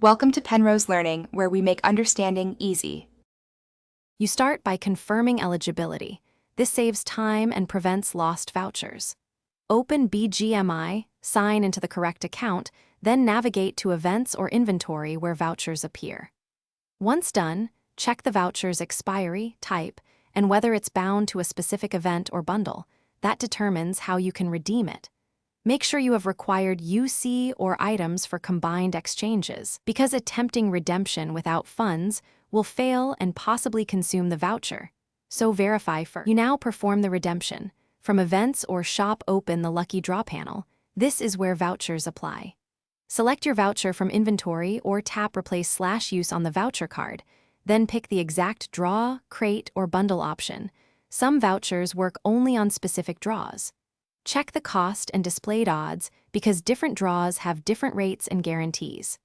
Welcome to Penrose Learning, where we make understanding easy. You start by confirming eligibility. This saves time and prevents lost vouchers. Open Bgmi, sign into the correct account, then navigate to events or inventory where vouchers appear. Once done, check the voucher's expiry, type, and whether it's bound to a specific event or bundle. That determines how you can redeem it. Make sure you have required UC or items for combined exchanges, because attempting redemption without funds will fail and possibly consume the voucher. So verify first. You now perform the redemption. From Events or Shop, open the Lucky Draw panel. This is where vouchers apply. Select your voucher from inventory or tap Replace/Use on the voucher card. Then pick the exact draw, crate, or bundle option. Some vouchers work only on specific draws. Check the cost and displayed odds because different draws have different rates and guarantees.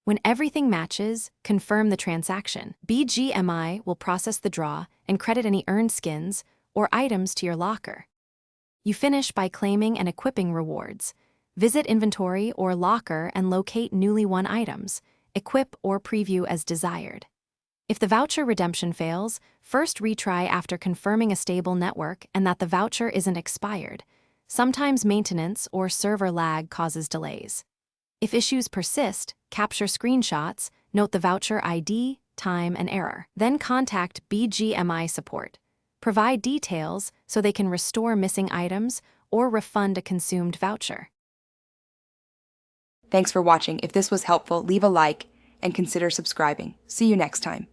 When everything matches, confirm the transaction. Bgmi will process the draw and credit any earned skins or items to your locker. You finish by claiming and equipping rewards. Visit inventory or locker and locate newly won items. Equip or preview as desired. If the voucher redemption fails, first retry after confirming a stable network and that the voucher isn't expired. Sometimes maintenance or server lag causes delays. If issues persist, capture screenshots, note the voucher ID, time, and error. Then contact Bgmi support. Provide details so they can restore missing items or refund a consumed voucher. Thanks for watching. If this was helpful, leave a like and consider subscribing. See you next time.